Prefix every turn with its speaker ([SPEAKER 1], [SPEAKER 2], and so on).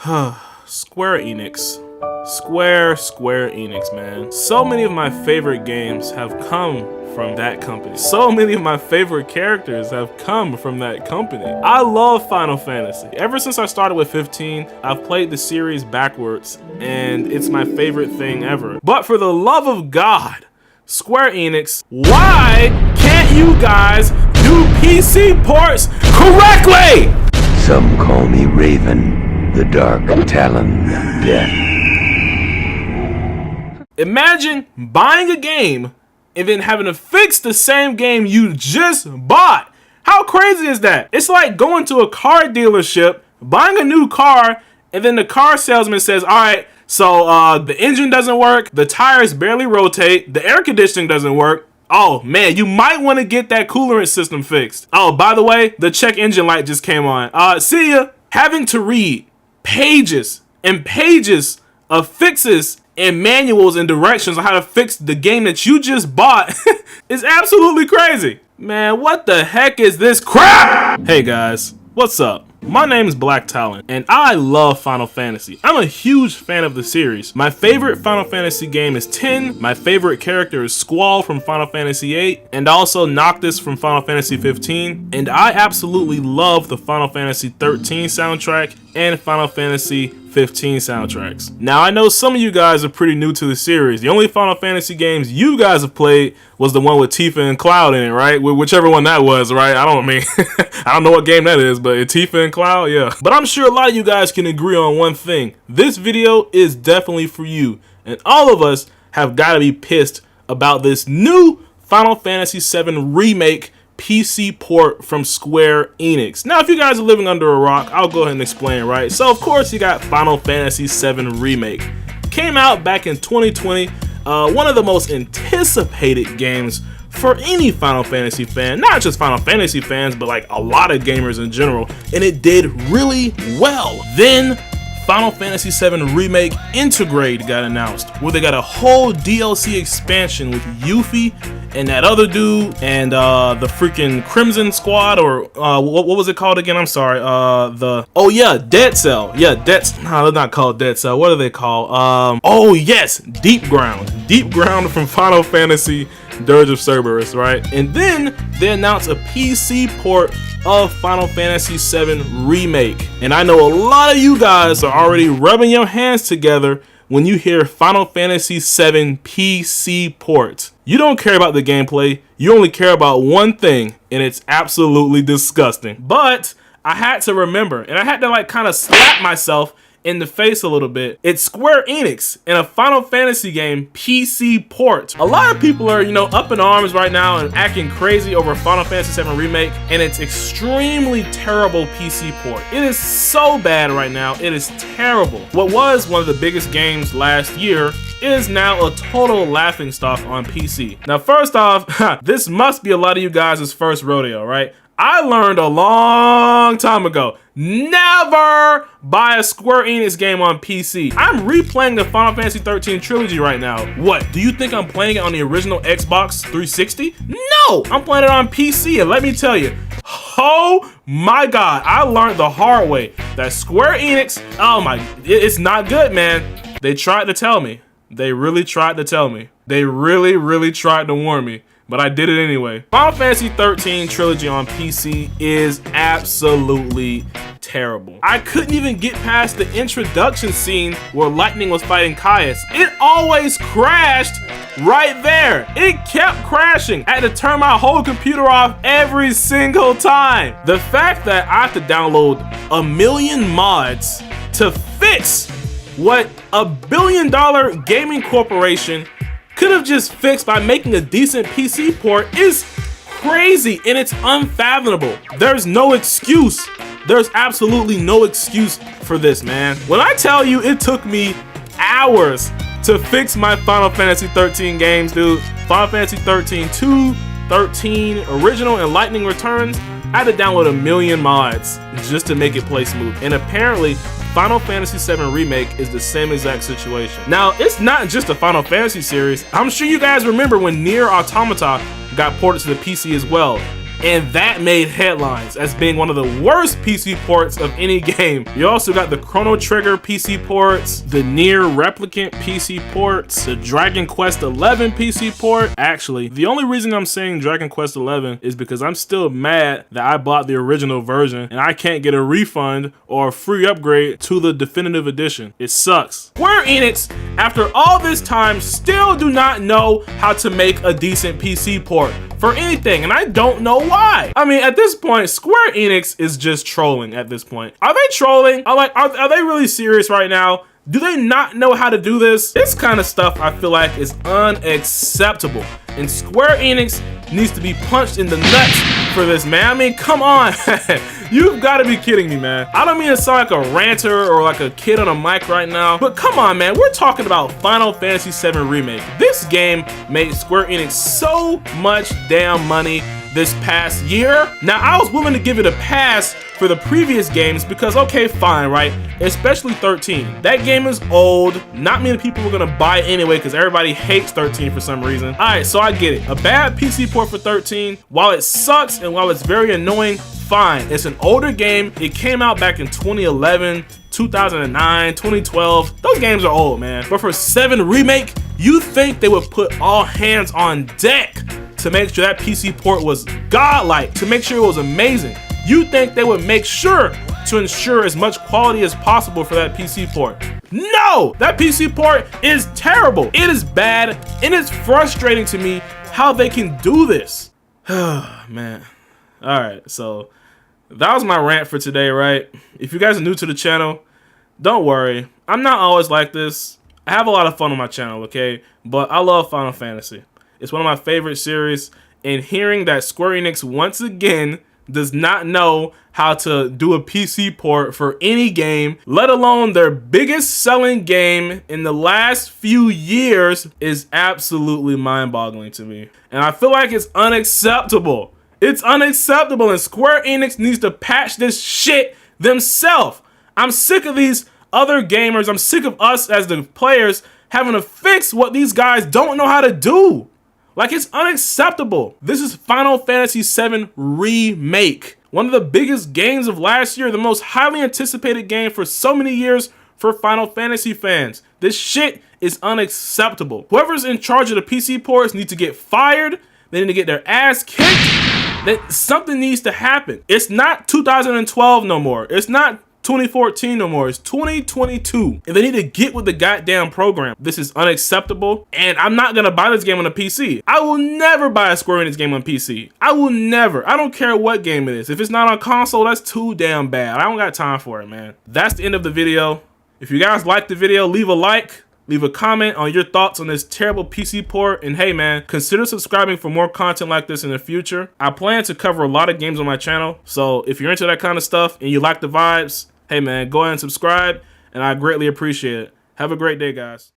[SPEAKER 1] Square Enix. Square Enix, man. So many of my favorite games have come from that company. So many of my favorite characters have come from that company. I love Final Fantasy. Ever since I started with 15, I've played the series backwards, and it's my favorite thing ever. But for the love of God, Square Enix, why can't you guys do PC ports correctly?
[SPEAKER 2] Some call me Raven, the Dark Talon of Death.
[SPEAKER 1] Imagine buying a game and then having to fix the same game you just bought. How crazy is that? It's like going to a car dealership, buying a new car, and then the car salesman says, all right, so the engine doesn't work, the tires barely rotate, the air conditioning doesn't work. Oh man, you might want to get that coolant system fixed. Oh, by the way, the check engine light just came on. See ya. Having to read pages and pages of fixes and manuals and directions on how to fix the game that you just bought is absolutely crazy. Man, what the heck is this crap? Hey guys, what's up? My name is Black Talon, and I love Final Fantasy. I'm a huge fan of the series. My favorite Final Fantasy game is 10, my favorite character is Squall from Final Fantasy VIII, and also Noctis from Final Fantasy 15, and I absolutely love the Final Fantasy 13 soundtrack and Final Fantasy 15 soundtracks. Now, I know some of you guys are pretty new to the series. The only Final Fantasy games you guys have played was the one with Tifa and Cloud in it, right? Whichever one that was, right? I don't know what game that is, but Tifa and Cloud, yeah. But I'm sure a lot of you guys can agree on one thing. This video is definitely for you, and all of us have got to be pissed about this new Final Fantasy VII Remake PC port from Square Enix. Now, if you guys are living under a rock, I'll go ahead and explain, right? So, of course, you got Final Fantasy VII Remake. Came out back in 2020, one of the most anticipated games for any Final Fantasy fan, not just Final Fantasy fans, but like a lot of gamers in general, and it did really well. Then Final Fantasy VII Remake Integrate got announced, where they got a whole DLC expansion with Yuffie and that other dude and the freaking Crimson Squad, or what was it called again? I'm sorry. Dead Cell. Yeah, they're not called Dead Cell. What are they called? Oh yes, Deep Ground from Final Fantasy Dirge of Cerberus, right? And then they announced a PC port of Final Fantasy VII Remake. And I know a lot of you guys are already rubbing your hands together when you hear Final Fantasy VII PC port. You don't care about the gameplay, you only care about one thing, and it's absolutely disgusting. But I had to remember, and I had to like kind of slap myself in the face a little bit. It's Square Enix in a Final Fantasy game PC port. A lot of people are, up in arms right now and acting crazy over Final Fantasy VII Remake and its extremely terrible PC port. It is so bad right now. It is terrible. What was one of the biggest games last year is now a total laughingstock on PC. Now, first off, this must be a lot of you guys' first rodeo, right? I learned a long time ago, never buy a Square Enix game on PC. I'm replaying the Final Fantasy 13 Trilogy right now. What, do you think I'm playing it on the original Xbox 360? No, I'm playing it on PC, and let me tell you, oh my God, I learned the hard way that Square Enix, it's not good, man. They tried to tell me. They really tried to tell me. They really tried to warn me. But I did it anyway. Final Fantasy 13 Trilogy on PC is absolutely terrible. I couldn't even get past the introduction scene where Lightning was fighting Caius. It always crashed right there. It kept crashing. I had to turn my whole computer off every single time. The fact that I have to download a million mods to fix what a billion-dollar gaming corporation could have just fixed by making a decent PC port is crazy, and it's unfathomable. There's no excuse. There's absolutely no excuse for this, man. When I tell you it took me hours to fix my Final Fantasy 13 games, dude. Final Fantasy 13 2, 13 Original, and Lightning Returns, I had to download a million mods just to make it play smooth. And apparently, Final Fantasy VII Remake is the same exact situation. Now, it's not just a Final Fantasy series. I'm sure you guys remember when Nier Automata got ported to the PC as well. and that made headlines as being one of the worst PC ports of any game. You also got the Chrono Trigger PC ports, the Nier Replicant PC ports, the Dragon Quest XI PC port. Actually, the only reason I'm saying Dragon Quest XI is because I'm still mad that I bought the original version and I can't get a refund or a free upgrade to the definitive edition. It sucks. Square Enix, after all this time, still do not know how to make a decent PC port for anything, and I don't know why. I mean, at this point, Square Enix is just trolling at this point. Are they trolling? Are they really serious right now? Do they not know how to do this? This kind of stuff I feel like is unacceptable, and Square Enix needs to be punched in the nuts for this, man. I mean, come on. You've got to be kidding me, man. I don't mean to sound like a ranter or like a kid on a mic right now, but come on, man. We're talking about Final Fantasy VII Remake. This game made Square Enix so much damn money this past year. Now, I was willing to give it a pass for the previous games because, okay, fine, right? Especially 13. That game is old. Not many people were gonna buy it anyway because everybody hates 13 for some reason. All right, so I get it. A bad PC port for 13, while it sucks and while it's very annoying, fine. It's an older game. It came out back in 2011, 2009, 2012. Those games are old, man. But for 7 Remake, you think they would put all hands on deck to make sure that PC port was godlike, to make sure it was amazing. You think they would make sure to ensure as much quality as possible for that PC port. No! That PC port is terrible. It is bad, and it's frustrating to me how they can do this. Man. Alright, so that was my rant for today, right? If you guys are new to the channel, don't worry. I'm not always like this. I have a lot of fun on my channel, okay? But I love Final Fantasy. It's one of my favorite series, and hearing that Square Enix once again does not know how to do a PC port for any game, let alone their biggest selling game in the last few years, is absolutely mind-boggling to me. And I feel like it's unacceptable. It's unacceptable, and Square Enix needs to patch this shit themselves. I'm sick of these other gamers. I'm sick of us as the players having to fix what these guys don't know how to do. Like, it's unacceptable. This is Final Fantasy VII Remake. One of the biggest games of last year, the most highly anticipated game for so many years for Final Fantasy fans. This shit is unacceptable. Whoever's in charge of the PC ports need to get fired. They need to get their ass kicked. Something needs to happen. It's not 2012 no more. It's not 2014 no more. It's 2022, and they need to get with the goddamn program. This is unacceptable, and I'm not gonna buy this game on a PC. I will never buy a Square Enix game on PC. I will never. I don't care what game it is. If it's not on console, that's too damn bad. I don't got time for it, man. That's the end of the video. If you guys liked the video, leave a like. Leave a comment on your thoughts on this terrible PC port, and hey man, consider subscribing for more content like this in the future. I plan to cover a lot of games on my channel, so if you're into that kind of stuff and you like the vibes, hey man, go ahead and subscribe, and I greatly appreciate it. Have a great day, guys.